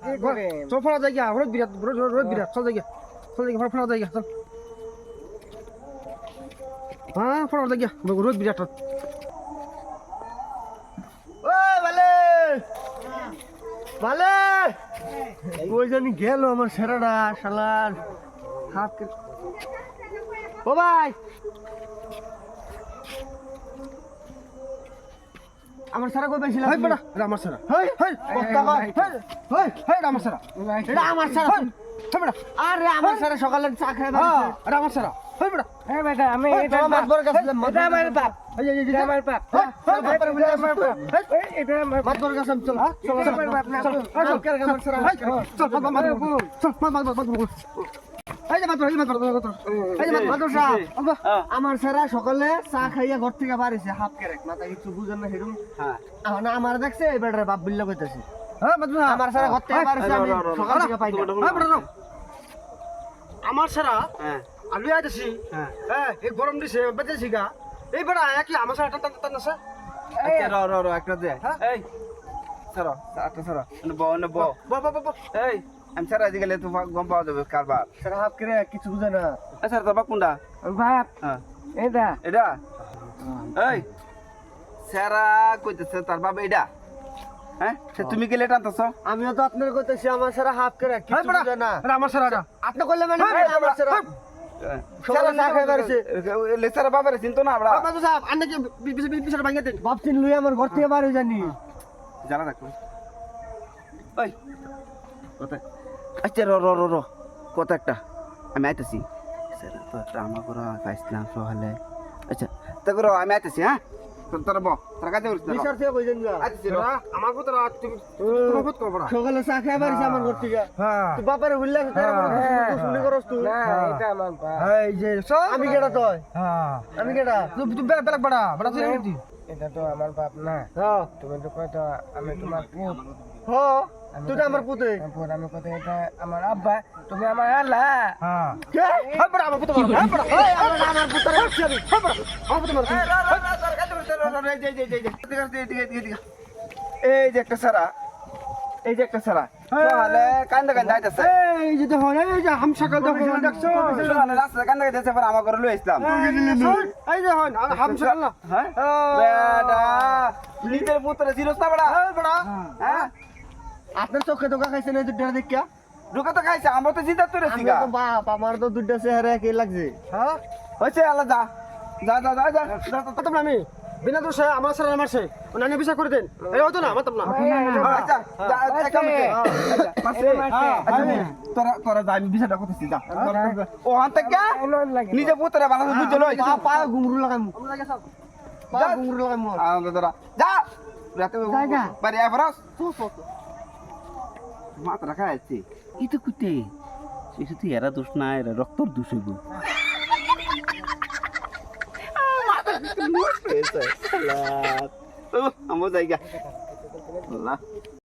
কি করে চল ফোড়া যাই গিয়া রোদ বিরাট রোদ বিরাট চল যাই গিয়া ফোড়া যাই গিয়া চল হ্যাঁ ফোড়া যাই গিয়া রোদ বিরাট ও ভালে ভালে ওই জানি গেল আমার সেরাটা শালার হাত ও ভাই আমার সারা কই পাইছিলাম হেই বড়া এটা আমার সারা হেই হেই কথা কই হেই হেই এটা আমার সারা এটা আমার সারা হেই বড়া আরে আমার সারা সকালে চা খাই হ্যাঁ বাড়ি এটা আমার সারা হেই বড়া হ্যাঁ বেটা আমি এটা মাত বড় কাছে এটা আমার বাপ এটা আমার বাপ বাপের বলে আমার বাপ এটা আমার মাত বড় কাছে চল চল আমার বাপ না চল চল আমার সারা চল এই যে মাত্র আমার সারা সকালে চা খাইয়া ঘর থেকে বাড়িছে হাফ কেরেক মাথা কিছু বুঝেন না হেরুম হ্যাঁ এখন আমার দেখছে এবারে বাপ বিল্লা কইতাছে হ্যাঁ মাত্র আমার সারা ঘর থেকে বাড়িছে আমি সকাল থেকে পাই না হ্যাঁ বড়া আমার সারা হ্যাঁ আমি আইতাছি হ্যাঁ হ্যাঁ এই গরম দিছে বেঁচেছি গা এই বড়া কি আমার সারা টান আছে র একটা দে এই সরো একটা সরো বো এই আমি স্যার আজকাল তো গম পাওয়া যাবে কারবার স্যার হাফ করে কিছু বুঝে না স্যার তোর বাপ কোনটা বাপ হ্যাঁ এটা এই স্যারা কইতেছে তার বাপ এটা হ্যাঁ তুমি গেলে টানতেছ আমিও তো আপনার কইতেছি আমার স্যার হাফ করে কিছু বুঝে না এটা আমার সারা আপনি কইলে মানে আমার স্যার সকালে চা খাই পারছে লেসার বাবারে চিনতো না আমরা বাবু সাহেব আন্না কি বিছানা ভাঙিয়ে দেন বাপ চিন লুই আমার ঘর থেকে বাড়ি জানি জানা থাকো ওই কোথায় আচ্ছা র কত একটা আমি আইতেছি স্যার তো একটা আমার ঘর পাইছিলাম সকালে আচ্ছা তা করো আমি আইতেছি হ্যাঁ তোরা বল তোরা কাজে করিস বিচার থেকে কইছেন না আইতেছি আমার কত রাত তুমি তোমার কত করবো সকালে চা খাই পারছি আমার ঘর থেকে হ্যাঁ তুই বাপারে বললে তার শুনি করস তুই না এটা আমার এই যে সব আমি কেডা তুই হ্যাঁ আমি কেডা তুমি বেলা বেলা বড়া বড়া তুই কি এটা তো আমার বাপ না হ্যাঁ তুমি তো কই তো আমি তোমার পুত হ্যাঁ তুই তো আমার পুত আমি কত এটা আমার আব্বা তুমি আমার আল্লাহ হ্যাঁ কে হ্যাঁ বড়া আমার পুত্র হ্যাঁ বড়া এই আমার পুত রাখছি আমি হ্যাঁ বড়া আমার পুত্র এই যে একটা সারা এই যে একটা সারা তাহলে কান্দা কান্দা আইতাছে এই যে দেখো এই যে হাম সকাল দেখো দেখছো তাহলে রাস্তা কান্দা কান্দা পর আমার ঘরে লই আসলাম এই যে হন হাম সকাল না হ্যাঁ বেটা নিজের পুত্র জিরোস না বড়া বড়া হ্যাঁ আপনার চোখে ধোকা খাইছেন এই দুধটা দেখিয়া ঢোকা তো খাইছে আমরা তো চিন্তা করে আছি বাপ আমার তো দুধটা চেহারা কি লাগছে হ্যাঁ হইছে আল্লাহ যা যা যা যা যা কত আমি বিনা দোষে আমার সারা মারছে নানি বিচার করে দেন এই হতো না মাতাম না আচ্ছা তোরা তোরা যা আমি বিচারটা করতেছি যা ও হাতে কে নিজে পুত্রে ভালো বুঝে লই পা ঘুংরু লাগাম পা ঘুংরু লাগাম তোরা যা রাতে বাড়ি আয় ফরাস মাত্রা খাইছি itu kutte itu tuh era dos na era doktor dos ibu Salat. Amo জায়গা আল্লাহ